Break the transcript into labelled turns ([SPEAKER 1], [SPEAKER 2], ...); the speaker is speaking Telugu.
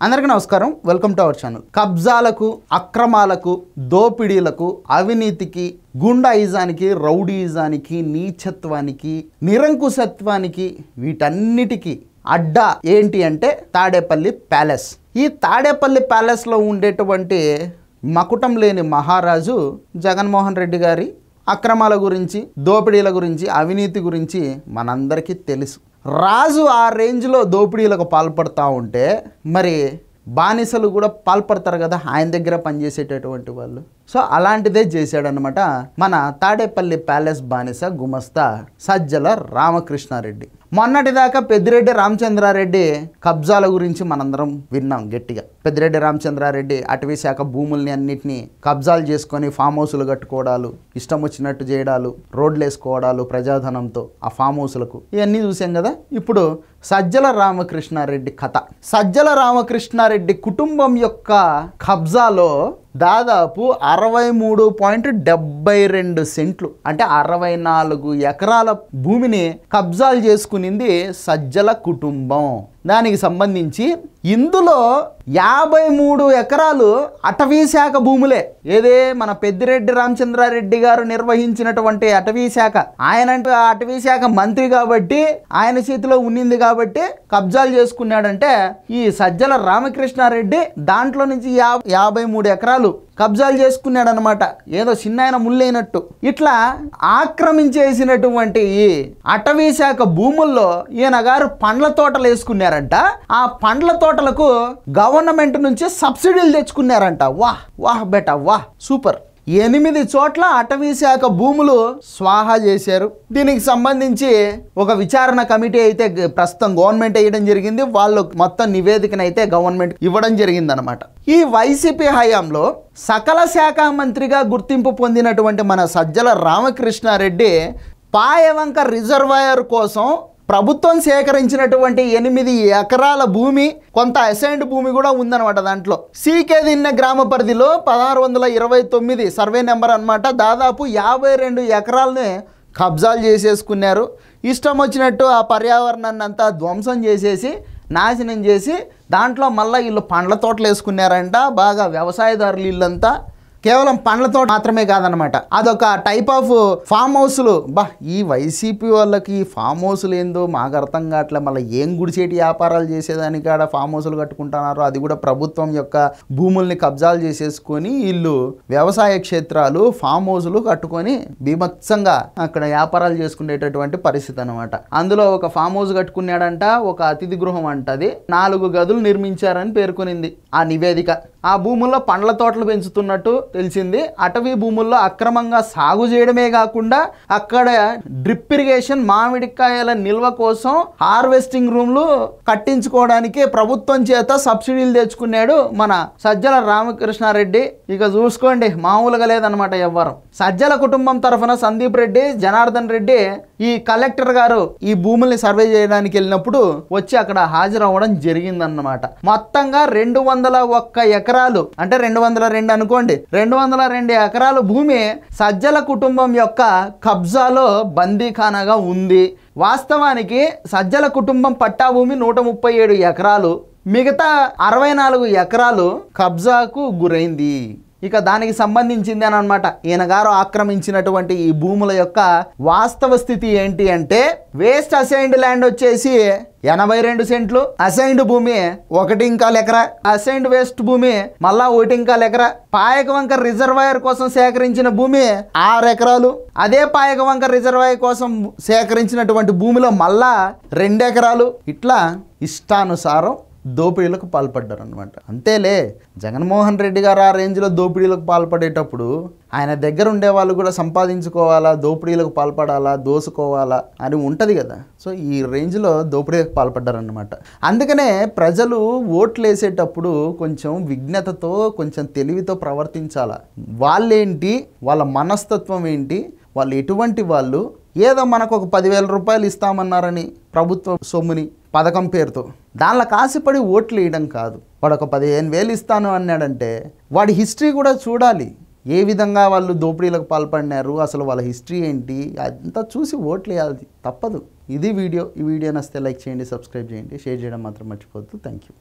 [SPEAKER 1] అందరికీ నమస్కారం, వెల్కమ్ టు అవర్ ఛానల్. కబ్జాలకు, అక్రమాలకు, దోపిడీలకు, అవినీతికి, గుండాయిజానికి, రౌడీయిజానికి, నీచత్వానికి, నిరంకుశత్వానికి, వీటన్నిటికీ అడ్డా ఏంటి అంటే తాడేపల్లి ప్యాలెస్. ఈ తాడేపల్లి ప్యాలెస్లో ఉండేటువంటి మకుటం లేని మహారాజు జగన్మోహన్ రెడ్డి గారి అక్రమాల గురించి, దోపిడీల గురించి, అవినీతి గురించి మనందరికీ తెలుసు. రాజు ఆ రేంజ్లో దోపిడీలకు పాల్పడుతూ ఉంటే మరి బానిసలు కూడా పాల్పడతారు కదా, ఆయన దగ్గర పనిచేసేటటువంటి వాళ్ళు. సో అలాంటిదే చేశాడనమాట మన తాడేపల్లి ప్యాలెస్ బానిస గుమస్తా సజ్జల రామకృష్ణారెడ్డి. మొన్నటిదాకా పెద్దిరెడ్డి రామచంద్రారెడ్డి కబ్జాల గురించి మనందరం విన్నాం గట్టిగా. పెద్దిరెడ్డి రామచంద్రారెడ్డి అటవీ శాఖ భూముల్ని అన్నిటినీ కబ్జాలు చేసుకొని ఫామ్ హౌసులు కట్టుకోవడాలు, ఇష్టం వచ్చినట్టు చేయడాలు, రోడ్లు వేసుకోవడాలు ప్రజాధనంతో ఆ ఫామ్ హౌసులకు, ఇవన్నీ చూసాం కదా. ఇప్పుడు సజ్జల రామకృష్ణారెడ్డి కథ. సజ్జల రామకృష్ణారెడ్డి కుటుంబం యొక్క కబ్జాలో దాదాపు 63.72 సెంట్లు అంటే 64 ఎకరాల భూమిని కబ్జాలు చేసుకునింది సజ్జల కుటుంబం. దానికి సంబంధించి ఇందులో 53 ఎకరాలు అటవీ శాఖ భూములే. ఏదే మన పెద్దిరెడ్డి రామచంద్రారెడ్డి గారు నిర్వహించినటువంటి అటవీ శాఖ, ఆయన అటవీ శాఖ మంత్రి కాబట్టి ఆయన చేతిలో ఉన్నింది కాబట్టి కబ్జాలు చేసుకున్నాడంటే, ఈ సజ్జల రామకృష్ణారెడ్డి దాంట్లో నుంచి 53 ఎకరాలు కబ్జాలు చేసుకున్నాడు అనమాట. ఏదో చిన్నాయన ముళ్ళైనట్టు ఇట్లా ఆక్రమించేసినటువంటి ఈ అటవీ శాఖ భూముల్లో ఈయన గారు పండ్ల తోటలు వేసుకున్నారంట. ఆ పండ్ల తోటలకు గవర్నమెంట్ నుంచి సబ్సిడీలు తెచ్చుకున్నారంట. వాహ్ వాహ్ బేటా వాహ్, సూపర్. 8 చోట్ల అటవీ శాఖ భూములు స్వాహా చేశారు. దీనికి సంబంధించి ఒక విచారణ కమిటీ అయితే ప్రస్తుతం గవర్నమెంట్ వేయడం జరిగింది. వాళ్ళు మొత్తం నివేదికనైతే గవర్నమెంట్ ఇవ్వడం జరిగింది అనమాట. ఈ వైసీపీ హయాంలో సకల శాఖ మంత్రిగా గుర్తింపు పొందినటువంటి మన సజ్జల రామకృష్ణారెడ్డి పాయవంక రిజర్వాయర్ కోసం ప్రభుత్వం సేకరించినటువంటి 8 ఎకరాల భూమి, కొంత అసైన్డ్ భూమి కూడా ఉందన్నమాట. దాంట్లో సీకేదిన్న గ్రామ పరిధిలో 1629 సర్వే నెంబర్ అనమాట. దాదాపు 52 ఎకరాలని కబ్జాలు చేసేసుకున్నారు. ఇష్టం వచ్చినట్టు ఆ పర్యావరణాన్ని అంతా ధ్వంసం చేసేసి, నాశనం చేసి, దాంట్లో మళ్ళీ వీళ్ళు పండ్ల తోటలు వేసుకున్నారంట. బాగా వ్యవసాయదారులు వీళ్ళంతా కేవలం పండ్ల తోట మాత్రమే కాదనమాట, అదొక టైప్ ఆఫ్ ఫామ్ హౌస్లు. ఈ వైసీపీ వాళ్ళకి ఫామ్ హౌస్లు ఏందో మాకు అర్థం కావట్లే. మళ్ళీ ఏం గుడిచేటి వ్యాపారాలు చేసేదానికి ఆడ ఫామ్ హౌస్లు కట్టుకుంటున్నారు, అది కూడా ప్రభుత్వం యొక్క భూముల్ని కబ్జాలు చేసేసుకొని వీళ్ళు వ్యవసాయ క్షేత్రాలు, ఫామ్ హౌస్లు కట్టుకొని బీభత్సంగా అక్కడ వ్యాపారాలు చేసుకునేటటువంటి పరిస్థితి అనమాట. అందులో ఒక ఫామ్ హౌస్ కట్టుకున్నాడంట, ఒక అతిథి గృహం అంటది, 4 గదులు నిర్మించారని పేర్కొనింది ఆ నివేదిక. ఆ భూముల్లో పండ్ల తోటలు పెంచుతున్నట్టు తెలిసింది. అటవీ భూముల్లో అక్రమంగా సాగు చేయడమే కాకుండా అక్కడ డ్రిప్ ఇరిగేషన్, మామిడికాయల నిల్వ కోసం హార్వెస్టింగ్ రూమ్లు కట్టించుకోవడానికి ప్రభుత్వం చేత సబ్సిడీలు తెచ్చుకున్నాడు మన సజ్జల రామకృష్ణారెడ్డి. ఇక చూసుకోండి, మామూలుగా లేదనమాట ఎవ్వరం. సజ్జల కుటుంబం తరఫున సందీప్ రెడ్డి, జనార్దన్ రెడ్డి ఈ కలెక్టర్ గారు ఈ భూముల్ని సర్వే చేయడానికి వెళ్ళినప్పుడు వచ్చి అక్కడ హాజరవ్వడం జరిగిందన్నమాట. మొత్తంగా 201 ఎకరాలు అంటే 202 అనుకోండి, 202 ఎకరాల భూమి సజ్జల కుటుంబం యొక్క కబ్జాలో బందీఖానాగా ఉంది. వాస్తవానికి సజ్జల కుటుంబం పట్టా భూమి 137 ఎకరాలు, మిగతా 64 ఎకరాలు కబ్జాకు గురైంది. ఇక దానికి సంబంధించింది అని అనమాట ఈయన గారు ఆక్రమించినటువంటి ఈ భూముల యొక్క వాస్తవ స్థితి ఏంటి అంటే, వేస్ట్ అసైన్డ్ ల్యాండ్ వచ్చేసి 82 సెంట్లు, అసైన్డ్ భూమి 1.25 ఎకరా, అసైన్డ్ వేస్ట్ భూమి మళ్ళా 1.25 ఎకరా, పాయకవంక రిజర్వాయర్ కోసం సేకరించిన భూమి 6 ఎకరాలు, అదే పాయకవంక రిజర్వాయర్ కోసం సేకరించినటువంటి భూమిలో మళ్ళా 2 ఎకరాలు, ఇట్లా ఇష్టానుసారం దోపిడీలకు పాల్పడ్డారు అనమాట. అంతేలే, జగన్మోహన్ రెడ్డి గారు ఆ రేంజ్లో దోపిడీలకు పాల్పడేటప్పుడు ఆయన దగ్గర ఉండే వాళ్ళు కూడా సంపాదించుకోవాలా, దోపిడీలకు పాల్పడాలా, దోసుకోవాలా అని ఉంటుంది కదా. సో ఈ రేంజ్లో దోపిడీలకు పాల్పడ్డారనమాట. అందుకనే ప్రజలు ఓట్లు వేసేటప్పుడు కొంచెం విజ్ఞతతో, కొంచెం తెలివితో ప్రవర్తించాలా. వాళ్ళేంటి, వాళ్ళ మనస్తత్వం ఏంటి, వాళ్ళు ఎటువంటి వాళ్ళు, ఏదో మనకు ఒక 10,000 రూపాయలు ఇస్తామన్నారని ప్రభుత్వ సొమ్ముని పథకం పేరుతో దానిలో కాసిపడి ఓట్లు వేయడం కాదు. వాడు ఒక 15,000 ఇస్తాను అన్నాడంటే వాడి హిస్టరీ కూడా చూడాలి. ఏ విధంగా వాళ్ళు దోపిడీలకు పాల్పడినారు, అసలు వాళ్ళ హిస్టరీ ఏంటి, అంతా చూసి ఓట్లు వేయాలి, తప్పదు. ఇది వీడియో. ఈ వీడియో నచ్చితే లైక్ చేయండి, సబ్స్క్రైబ్ చేయండి, షేర్ చేయడం మాత్రం మర్చిపోవద్దు. Thank you.